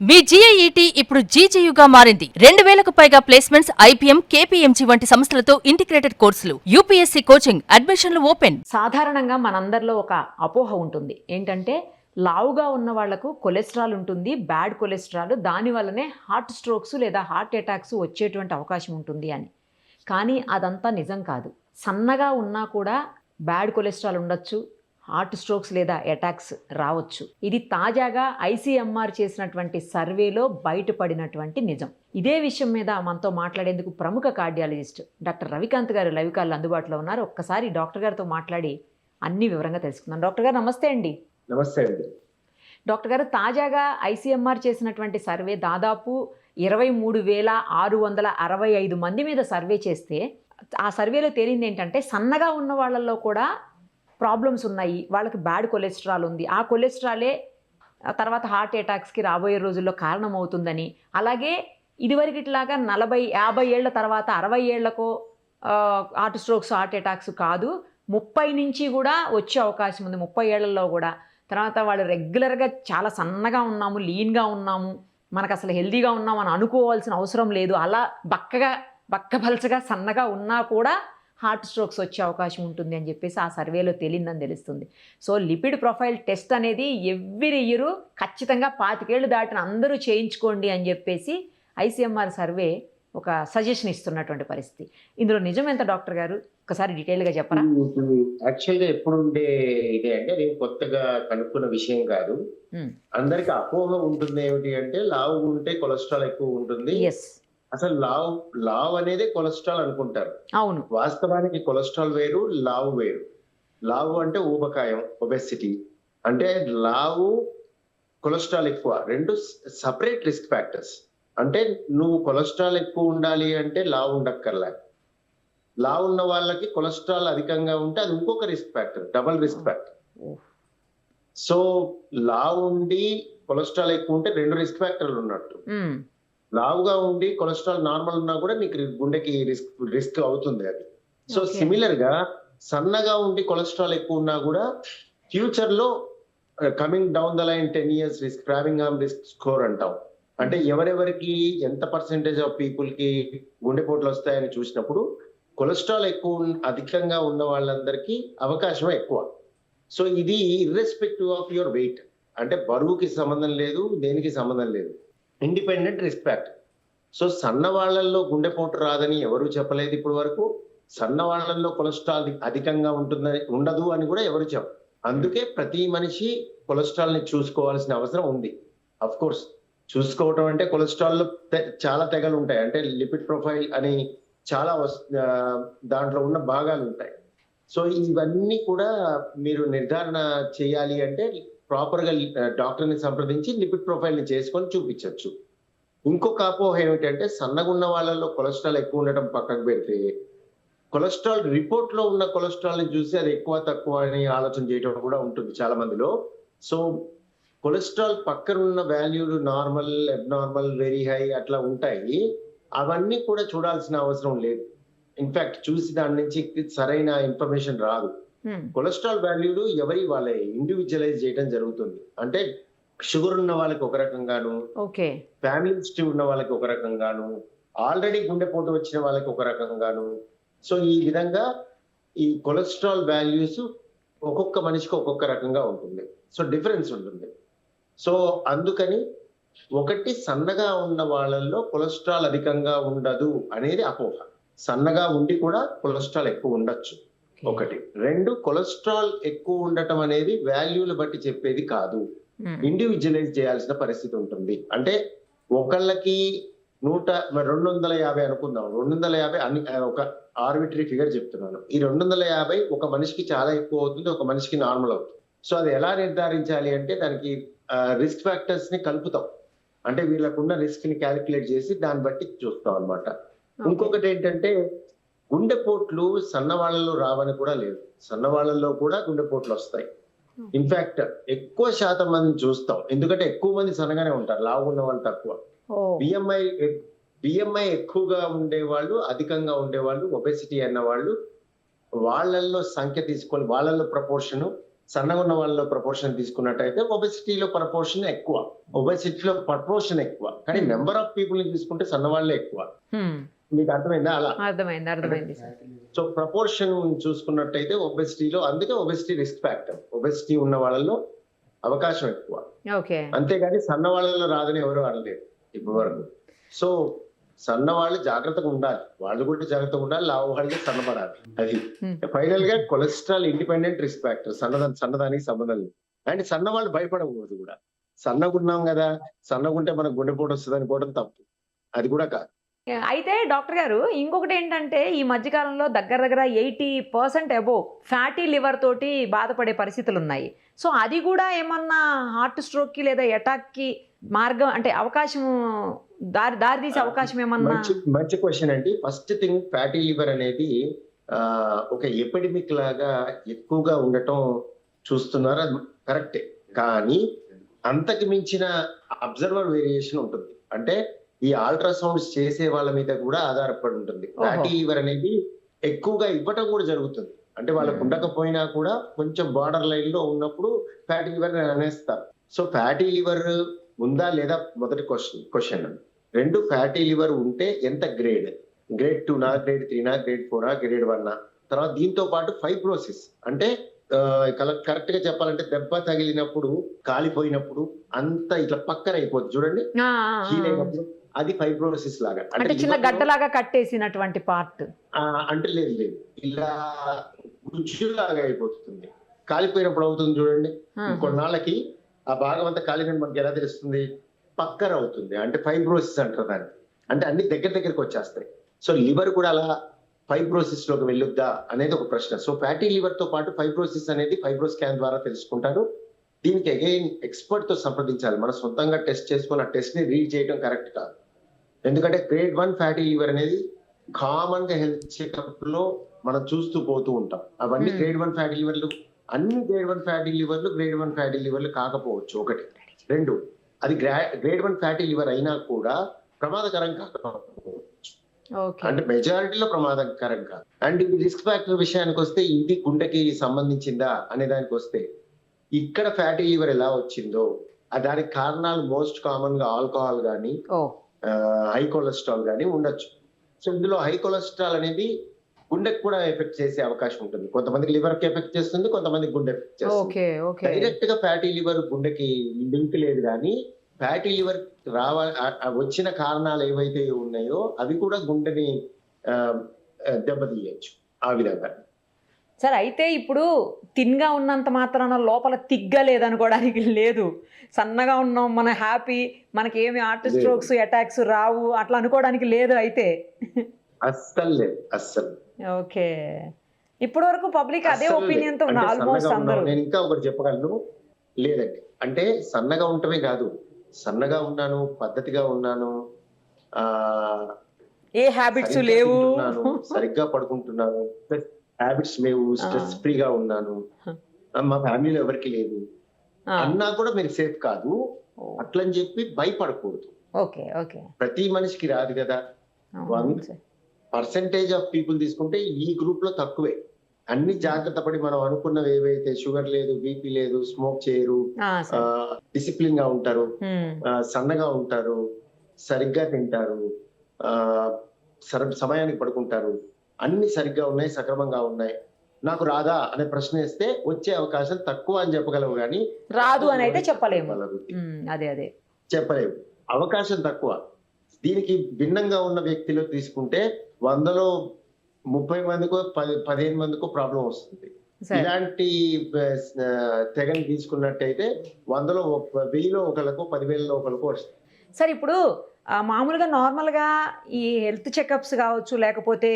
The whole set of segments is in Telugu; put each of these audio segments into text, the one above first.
మీ GIET ఇప్పుడు GGUగా మారింది. 2000కు పైగా ప్లేస్మెంట్స్, IPM, KPMG వంటి సంస్థలతో ఇంటిగ్రేటెడ్ కోర్సులు. UPSC కోచింగ్, అడ్మిషన్లు ఓపెన్. సాధారణంగా మనందరిలో ఒక అపోహ ఉంటుంది. ఏంటంటే లావుగా ఉన్న వాళ్లకు కొలెస్ట్రాల్ ఉంటుంది, బ్యాడ్ కొలెస్ట్రాల్, దానివల్లనే హార్ట్ స్ట్రోక్స్ లేదా హార్ట్ అటాక్స్ వచ్చేటువంటి అవకాశం ఉంటుంది అని. కానీ అదంతా నిజం కాదు. సన్నగా ఉన్నా కూడా బ్యాడ్ కొలెస్ట్రాల్ ఉండొచ్చు, హార్ట్ స్ట్రోక్స్ లేదా అటాక్స్ రావచ్చు. ఇది తాజాగా ICMR చేసినటువంటి సర్వేలో బయటపడినటువంటి నిజం. ఇదే విషయం మీద మనతో మాట్లాడేందుకు ప్రముఖ కార్డియాలజిస్ట్ డాక్టర్ రవికాంత్ గారు లైవ్ కాల్ అందుబాటులో ఉన్నారు. ఒక్కసారి డాక్టర్ గారితో మాట్లాడి అన్ని వివరంగా తెలుసుకుందాం. డాక్టర్ గారు నమస్తే అండి. నమస్తే అండి. డాక్టర్ గారు, తాజాగా ICMR చేసినటువంటి సర్వే దాదాపు 23,665 మంది మీద సర్వే చేస్తే ఆ సర్వేలో తేలింది ఏంటంటే సన్నగా ఉన్న వాళ్ళల్లో కూడా ప్రాబ్లమ్స్ ఉన్నాయి, వాళ్ళకి బ్యాడ్ కొలెస్ట్రాల్ ఉంది, ఆ కొలెస్ట్రాలే తర్వాత హార్ట్ అటాక్స్కి రాబోయే రోజుల్లో కారణమవుతుందని, అలాగే ఇదివరకు ఇట్లాగా 40-50 ఏళ్ల తర్వాత 60 ఏళ్లకో హార్ట్ స్ట్రోక్స్, హార్ట్ అటాక్స్ కాదు, 30 నుంచి కూడా వచ్చే అవకాశం ఉంది, 30 ఏళ్లలో కూడా. తర్వాత వాళ్ళు రెగ్యులర్గా చాలా సన్నగా ఉన్నాము, లీన్గా ఉన్నాము, మనకు అసలు హెల్తీగా ఉన్నాము అని అనుకోవాల్సిన అవసరం లేదు, అలా బక్కపలచగా సన్నగా ఉన్నా కూడా హార్ట్ స్ట్రోక్స్ వచ్చే అవకాశం ఉంటుంది అని చెప్పేసి ఆ సర్వేలో తేలిందని తెలుస్తుంది. సో లిపిడ్ ప్రొఫైల్ టెస్ట్ అనేది ఎవ్రీ ఇయర్ ఖచ్చితంగా 25 ఏళ్ళు దాటిన అందరూ చేయించుకోండి అని చెప్పేసి ICMR సర్వే ఒక సజెషన్ ఇస్తున్నటువంటి పరిస్థితి. ఇందులో నిజం ఎంత డాక్టర్ గారు? ఒకసారి డీటెయిల్గా చెప్పరా? యాక్చువల్గా ఎప్పుడు ఉండే ఇదే అంటే నేను కొత్తగా కనుక్కున్న విషయం కాదు. అందరికి అపోహ ఉంటుంది. ఏమిటి అంటే లావు ఉంటే కొలెస్ట్రాల్ ఎక్కువ ఉంటుంది, అసలు లావ్ అనేది కొలెస్ట్రాల్ అనుకుంటారు. అవును, వాస్తవానికి కొలెస్ట్రాల్ వేరు, లావు వేరు. లావు అంటే ఊబకాయం, ఒబెసిటీ. అంటే లావు, కొలెస్ట్రాల్ ఎక్కువ రెండు సపరేట్ రిస్క్ ఫ్యాక్టర్స్. అంటే నువ్వు కొలెస్ట్రాల్ ఎక్కువ ఉండాలి అంటే లావు ఉండక్కర్లే. లావు ఉన్న వాళ్ళకి కొలెస్ట్రాల్ అధికంగా ఉంటే అది ఇంకొక risk factor, double risk factor. So లావు ఉండి కొలెస్ట్రాల్ ఎక్కువ ఉంటే 2 రిస్క్ ఫ్యాక్టర్లు ఉన్నట్టు. లావుగా ఉండి కొలెస్ట్రాల్ నార్మల్ ఉన్నా కూడా నీకు గుండెకి రిస్క్ అవుతుంది అది. సో సిమిలర్ గా సన్నగా ఉండి కొలెస్ట్రాల్ ఎక్కువ ఉన్నా కూడా ఫ్యూచర్ లో coming down the line 10 years risk, Framingham risk score అంటాం. అంటే ఎవరెవరికి ఎంత పర్సెంటేజ్ ఆఫ్ పీపుల్ కి గుండెపోట్లు వస్తాయని చూసినప్పుడు కొలెస్ట్రాల్ అధికంగా ఉన్న వాళ్ళందరికీ అవకాశం ఎక్కువ. సో ఇది ఇర్రెస్పెక్టివ్ ఆఫ్ యువర్ వెయిట్, అంటే బరువుకి సంబంధం లేదు, దేనికి సంబంధం లేదు, ఇండిపెండెంట్ రిస్క్ ఫ్యాక్టర్. సో సన్న వాళ్ళల్లో గుండెపోటు రాదని ఎవరు చెప్పలేదు ఇప్పటి వరకు. సన్న వాళ్ళల్లో కొలెస్ట్రాల్ అధికంగా ఉండదు అని కూడా ఎవరు చెప్పరు. అందుకే ప్రతి మనిషి కొలెస్ట్రాల్ ని చూసుకోవాల్సిన అవసరం ఉంది. అఫ్ కోర్స్ చూసుకోవటం అంటే కొలెస్ట్రాల్ లో చాలా తెగలు ఉంటాయి. అంటే లిపిడ్ ప్రొఫైల్ అని చాలా దాంట్లో ఉన్న భాగాలు ఉంటాయి. సో ఇవన్నీ కూడా మీరు నిర్ధారణ చేయాలి అంటే ప్రాపర్ గా డాక్టర్ ని సంప్రదించి లిపిడ్ ప్రొఫైల్ ని చేసుకొని చూపించవచ్చు. ఇంకొక అపోహ ఏమిటంటే సన్నగున్న వాళ్ళలో కొలెస్ట్రాల్ ఎక్కువ ఉండటం పక్కకు పెడితే కొలెస్ట్రాల్ రిపోర్ట్ లో ఉన్న కొలెస్ట్రాల్ ని చూసి అది ఎక్కువ తక్కువ అని ఆలోచన చేయడం కూడా ఉంటుంది చాలా మందిలో. సో కొలెస్ట్రాల్ పక్కన ఉన్న వాల్యూలు నార్మల్, అబ్నార్మల్, వెరీ హై అట్లా ఉంటాయి. అవన్నీ కూడా చూడాల్సిన అవసరం లేదు. ఇన్ఫాక్ట్ చూసి దాని నుంచి సరైన ఇన్ఫర్మేషన్ రాదు. కొలెస్ట్రాల్ వాల్యూలు ఎవరి వాళ్ళే ఇండివిజువలైజ్ చేయడం జరుగుతుంది. అంటే షుగర్ ఉన్న వాళ్ళకి ఒక రకంగాను, ఫ్యామిలీ హిస్టరీ ఉన్న వాళ్ళకి ఒక రకంగాను, ఆల్రెడీ గుండెపోటు వచ్చిన వాళ్ళకి ఒక రకంగాను. సో ఈ విధంగా ఈ కొలెస్ట్రాల్ వాల్యూస్ ఒక్కొక్క మనిషికి ఒక్కొక్క రకంగా ఉంటుంది. సో డిఫరెన్స్ ఉంటుంది. సో అందుకని ఒకటి, సన్నగా ఉన్న వాళ్ళల్లో కొలెస్ట్రాల్ అధికంగా ఉండదు అనేది అపోహ. సన్నగా ఉండి కూడా కొలెస్ట్రాల్ ఎక్కువ ఉండొచ్చు, ఒకటి. 2, కొలెస్ట్రాల్ ఎక్కువ ఉండటం అనేది వాల్యూలు బట్టి చెప్పేది కాదు, ఇండివిజువలైజ్ చేయాల్సిన పరిస్థితి ఉంటుంది. అంటే ఒకళ్ళకి 250 అనుకుందాం, 250 అని ఒక ఆర్బిటరీ ఫిగర్ చెప్తున్నాను. ఈ 250 ఒక మనిషికి చాలా ఎక్కువ అవుతుంది, ఒక మనిషికి నార్మల్ అవుతుంది. సో అది ఎలా నిర్ధారించాలి అంటే దానికి రిస్క్ ఫ్యాక్టర్స్ ని కలుపుతాం. అంటే వీళ్ళకున్న రిస్క్ ని క్యాలిక్యులేట్ చేసి దాన్ని బట్టి చూస్తాం అన్నమాట. ఇంకొకటి ఏంటంటే గుండెపోట్లు సన్నవాళ్లలో రావని కూడా లేదు, సన్నవాళ్లలో కూడా గుండెపోట్లు వస్తాయి. ఇన్ఫాక్ట్ ఎక్కువ శాతం మందిని చూస్తాం, ఎందుకంటే ఎక్కువ మంది సన్నగానే ఉంటారు, లావు ఉన్న వాళ్ళు తక్కువ. బిఎంఐ ఎక్కువగా ఉండేవాళ్ళు, అధికంగా ఉండేవాళ్ళు, ఒబెసిటీ అన్న వాళ్ళు, వాళ్ళల్లో సంఖ్య తీసుకొని వాళ్ళల్లో ప్రపోర్షన్ సన్నగా ఉన్న వాళ్ళలో ప్రపోర్షన్ తీసుకున్నట్టయితే ఒబెసిటీలో ప్రపోర్షన్ ఎక్కువ, ఒబెసిటీలో ప్రపోర్షన్ ఎక్కువ, కానీ నెంబర్ ఆఫ్ పీపుల్ ని తీసుకుంటే సన్న వాళ్ళే ఎక్కువ. మీకు అర్థమైందా? అలా అర్థమైంది సార్. సో ప్రపోర్షన్ చూసుకున్నట్టయితే ఒబెసిటీలో, అందుకే ఒబెసిటీ రిస్క్ ఫ్యాక్టర్, ఒబెసిటీ ఉన్న వాళ్ళలో అవకాశం ఎక్కువ. ఓకే. అంతేగాని సన్న వాళ్ళలో రాదని ఎవరు అనలేరు ఇప్పటి వరకు. సో సన్న వాళ్ళు జాగ్రత్తగా ఉండాలి, వాళ్ళు కూడా జాగ్రత్తగా ఉండాలి, లావు వాళ్ళకి సన్నపడాలి. అది ఫైనల్ గా కొలెస్ట్రాల్ ఇండిపెండెంట్ రిస్క్ ఫ్యాక్టర్, సన్నదానికి సంబంధం లేదు. అండ్ సన్న వాళ్ళు భయపడకూడదు కూడా. సన్నగా ఉన్నాం కదా, సన్నగా ఉంటే మనకు గుండెపోటు వస్తుంది అనుకోవడం తప్పు, అది కూడా కాదు. అయితే డాక్టర్ గారు ఇంకొకటి ఏంటంటే ఈ మధ్యకాలంలో దగ్గర 80% అబోవ్ ఫ్యాటీ లివర్ తోటి బాధపడే పరిస్థితులు ఉన్నాయి. సో అది కూడా ఏమన్నా హార్ట్ స్ట్రోక్ కి లేదా అటాక్ కి మార్గం అంటే అవకాశం దారి తీసే అవకాశం ఏమన్నా? మంచి క్వశ్చన్ అండి. ఫస్ట్ థింగ్, ఫ్యాటీ లివర్ అనేది ఒక ఎపిడమిక్ లాగా ఎక్కువగా ఉండటం చూస్తున్నారు, అది కరెక్టే. కానీ అంతకు మించిన అబ్జర్వర్ వేరియేషన్ ఉంటుంది. అంటే ఈ అల్ట్రాసౌండ్స్ చేసే వాళ్ళ మీద కూడా ఆధారపడి ఉంటుంది. ఫ్యాటీ లివర్ అనేది ఎక్కువగా ఇవ్వటం కూడా జరుగుతుంది. అంటే వాళ్ళకు ఉండకపోయినా కూడా కొంచెం బార్డర్ లైన్ లో ఉన్నప్పుడు ఫ్యాటీ లివర్ అనేస్తారు. సో ఫ్యాటీ లివర్ ఉందా లేదా మొదటి క్వశ్చన్. రెండు, ఫ్యాటీ లివర్ ఉంటే ఎంత గ్రేడ్ 2నా, గ్రేడ్ 3నా, గ్రేడ్ 4నా, గ్రేడ్ 1నా? తర్వాత దీంతో పాటు ఫైబ్రోసిస్ అంటే కరెక్ట్ గా చెప్పాలంటే దెబ్బ తగిలినప్పుడు కాలిపోయినప్పుడు అంత ఇట్లా పక్కన అయిపోతుంది చూడండి, హీల్ అయినప్పుడు, అది ఫైబ్రోసిస్ లాగా. అంటే చిన్న గడ్డలాగా కట్టేసినటువంటి పార్ట్ అంటే లేదు, ఇలా గుజ్జులాగా అయిపోతుంది. కాలిపోయినప్పుడు అవుతుంది చూడండి, కొన్నాళ్ళకి ఆ భాగం అంతా కాలిపోయిన మనకి ఎలా తెలుస్తుంది? పక్కన అవుతుంది, అంటే ఫైబ్రోసిస్ అంటారు దాన్ని. అంటే అన్ని దగ్గరికి వచ్చేస్తాయి. సో లివర్ కూడా అలా ఫైబ్రోసిస్ లోకి వెళ్ళొద్దా అనేది ఒక ప్రశ్న. సో ఫ్యాటీ లివర్ తో పాటు ఫైబ్రోసిస్ అనేది ఫైబ్రోస్కాన్ ద్వారా తెలుసుకుంటారు. దీనికి అగైన్ ఎక్స్పర్ట్ తో సంప్రదించాలి. మనం సొంతంగా టెస్ట్ చేసుకుని ఆ టెస్ట్ ని రీడ్ చేయడం కరెక్ట్ కాదు. ఎందుకంటే గ్రేడ్ 1 ఫ్యాటీ లివర్ అనేది కామన్ గా హెల్త్ చెకప్ లో మనం చూస్తూ పోతూ ఉంటాం. అవన్నీ గ్రేడ్ 1 ఫ్యాటీ లివర్లు, అన్ని గ్రేడ్ 1 ఫ్యాటీ లివర్లు గ్రేడ్ 1 ఫ్యాటీ లివర్లు కాకపోవచ్చు, ఒకటి. రెండు, అది గ్రేడ్ 1 ఫ్యాటీ లివర్ అయినా కూడా ప్రమాదకరం కాకపోవచ్చు, అంటే మెజారిటీలో ప్రమాదకరం కాదు. అండ్ ఇది రిస్క్ ఫ్యాక్టర్ విషయానికి వస్తే, ఇది గుండెకి సంబంధించిందా అనే దానికి వస్తే, ఇక్కడ ఫ్యాటీ లివర్ ఎలా వచ్చిందో దానికి కారణాలు మోస్ట్ కామన్ గా ఆల్కహాల్ కానీ హై కొలెస్ట్రాల్ కానీ ఉండొచ్చు. సో ఇందులో హై కొలెస్ట్రాల్ అనేది గుండెకి కూడా ఎఫెక్ట్ చేసే అవకాశం ఉంటుంది. కొంతమందికి లివర్ కి ఎఫెక్ట్ చేస్తుంది, కొంతమందికి గుండె ఎఫెక్ట్ చేస్తుంది. డైరెక్ట్ గా ఫ్యాటీ లివర్ గుండెకి లింక్ లేదు, కానీ ఫ్యాటీ లివర్ వచ్చిన కారణాలు ఏవైతే ఉన్నాయో అవి కూడా గుండెని దెబ్బతీయచ్చు ఆ విధంగా. సార్ అయితే ఇప్పుడు తిన్గా ఉన్నంత మాత్రాన లోపల తిగ్గలేదనుకోవడానికి లేదు. సన్నగా ఉన్నాం, మన హ్యాపీ, మనకి ఏమి హార్ట్ స్ట్రోక్స్ అటాక్స్ రావు అట్లా అనుకోవడానికి లేదు అయితే? అస్సలు లేదు, అస్సలు. ఓకే. ఇప్పటి వరకు పబ్లిక్ అదే ఒపీనియన్ తో ఉన్నారు ఆల్మోస్ట్ అందరూ. నేను ఇంకా ఒకటి చెప్పగలను, లేదండి అంటే సన్నగా ఉండటమే కాదు, సన్నగా ఉన్నాను, పద్ధతిగా ఉన్నాను, ఏ హ్యాబిట్స్ లేవు, సరిగ్గా పడుకుంటున్నాను, హ్యాబిట్స్ లేవు, స్ట్రెస్ ఫ్రీగా ఉన్నాను, మా ఫ్యామిలీలో ఎవరికి లేదు అన్నా కూడా మీరు సేఫ్ కాదు. అట్లని చెప్పి భయపడకూడదు. ప్రతి మనిషికి రాదు కదా. 1% ఆఫ్ పీపుల్ తీసుకుంటే ఈ గ్రూప్ లో తక్కువే. అన్ని జాగ్రత్త పడి మనం అనుకున్నవి ఏవైతే, షుగర్ లేదు, బీపీ లేదు, స్మోక్ చేయరు, డిసిప్లిన్ గా ఉంటారు, సన్నగా ఉంటారు, సరిగ్గా తింటారు, సమయానికి పడుకుంటారు, అన్ని సరిగ్గా ఉన్నాయి, సక్రమంగా ఉన్నాయి, నాకు రాదా అనే ప్రశ్న వేస్తే వచ్చే అవకాశం తక్కువ అని చెప్పగలవు, కానీ రాదు అని అయితే చెప్పలేము. అదే చెప్పలేము, అవకాశం తక్కువ. దీనికి భిన్నంగా ఉన్న వ్యక్తిలో తీసుకుంటే 100లో 30 మందికో 15 మందికో ప్రాబ్లం వస్తుంది. ఇలాంటి తెగని తీసుకున్నట్టయితే 100లో 1000లో ఒకళ్ళకు, 10,000లో ఒకళ్ళకు వస్తుంది. సార్ ఇప్పుడు మామూలుగా నార్మల్గా ఈ హెల్త్ చెకప్స్ కావచ్చు, లేకపోతే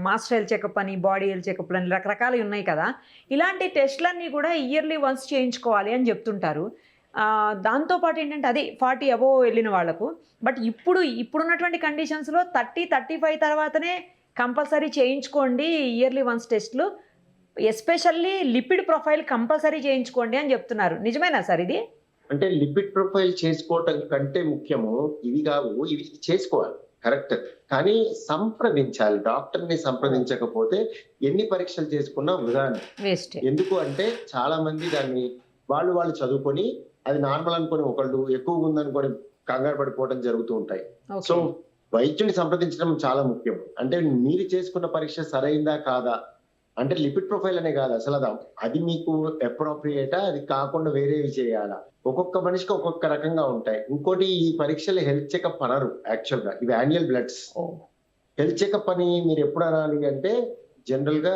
మాస్టర్ హెల్త్ చెకప్ అని, బాడీ హెల్త్ చెకప్ అని రకరకాలు ఉన్నాయి కదా. ఇలాంటి టెస్ట్లన్నీ కూడా ఇయర్లీ వన్స్ చేయించుకోవాలి అని చెప్తుంటారు. దాంతోపాటు ఏంటంటే అది 40 అబోవ్ వెళ్ళిన వాళ్ళకు. బట్ ఇప్పుడున్నటువంటి కండిషన్స్లో 30-35 తర్వాతనే కంపల్సరీ చేయించుకోండి ఇయర్లీ వన్స్ టెస్ట్లు, ఎస్పెషల్లీ లిపిడ్ ప్రొఫైల్ కంపల్సరీ చేయించుకోండి అని చెప్తున్నారు. నిజమేనా సార్ ఇది? అంటే లిపిడ్ ప్రొఫైల్ చేసుకోవటం కంటే ముఖ్యము ఇవి కావు, ఇవి చేసుకోవాలి కరెక్ట్. కానీ సంప్రదించాలి. డాక్టర్ని సంప్రదించకపోతే ఎన్ని పరీక్షలు చేసుకున్నా వృధానే. వేస్ట్. ఎందుకు అంటే చాలా మంది దాన్ని వాళ్ళు చదువుకొని అది నార్మల్ అనుకొని ఒకళ్ళు ఎక్కువగా ఉందనుకొని కంగారు పడిపోవడం జరుగుతూ ఉంటాయి. సో వైద్యుని సంప్రదించడం చాలా ముఖ్యం. అంటే మీరు చేసుకున్న పరీక్ష సరైందా కాదా, అంటే లిపిడ్ ప్రొఫైల్ అనే కాదు అసలు అది మీకు అప్రోప్రియేటా, అది కాకుండా వేరేవి చేయాలా, ఒక్కొక్క మనిషికి ఒక్కొక్క రకంగా ఉంటాయి. ఇంకోటి ఈ పరీక్షలు హెల్త్ చెకప్ అనరు యాక్చువల్ గా, ఇవి యాన్యువల్ బ్లడ్స్. హెల్త్ చెకప్ అని మీరు ఎప్పుడు అనాలి అంటే జనరల్ గా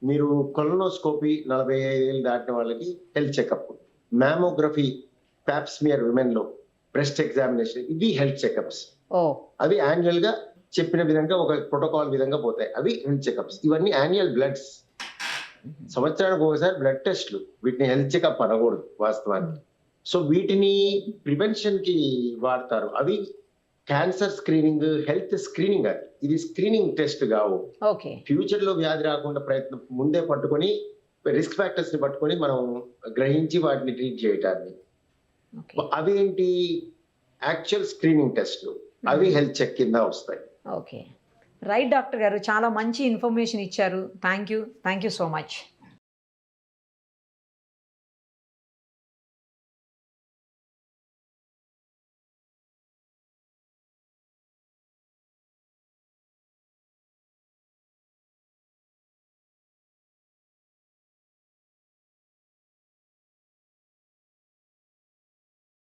మీరు కొలనోస్కోపీ 45 ఏళ్ళు దాటిన వాళ్ళకి health checkup, mammography, Pap smear women లో, బ్రెస్ట్ ఎగ్జామినేషన్, ఇవి హెల్త్ చెకప్స్. అవి యాన్యువల్ గా చెప్పిన విధంగా ఒక ప్రోటోకాల్ విధంగా పోతాయి. అవి హెల్త్ చెకప్స్. ఇవన్నీ యాన్యువల్ బ్లడ్స్, సంవత్సరానికి ఒకసారి బ్లడ్ టెస్ట్లు. వీటిని హెల్త్ చెకప్ అనకూడదు వాస్తవానికి. సో వీటిని ప్రివెన్షన్ కి వాడతారు. అవి క్యాన్సర్ స్క్రీనింగ్, హెల్త్ స్క్రీనింగ్. అది ఇది స్క్రీనింగ్ టెస్ట్ కావు. ఫ్యూచర్ లో వ్యాధి రాకుండా ప్రయత్నం ముందే పట్టుకొని రిస్క్ ఫ్యాక్టర్స్ ని పట్టుకొని మనం గ్రహించి వాటిని ట్రీట్ చేయటాన్ని. అవి ఏంటి యాక్చువల్ స్క్రీనింగ్ టెస్ట్లు, అవి హెల్త్ చెక్ కింద వస్తాయి. ఓకే, రైట్ డాక్టర్ గారు, చాలా మంచి ఇన్ఫర్మేషన్ ఇచ్చారు. Thank you so much.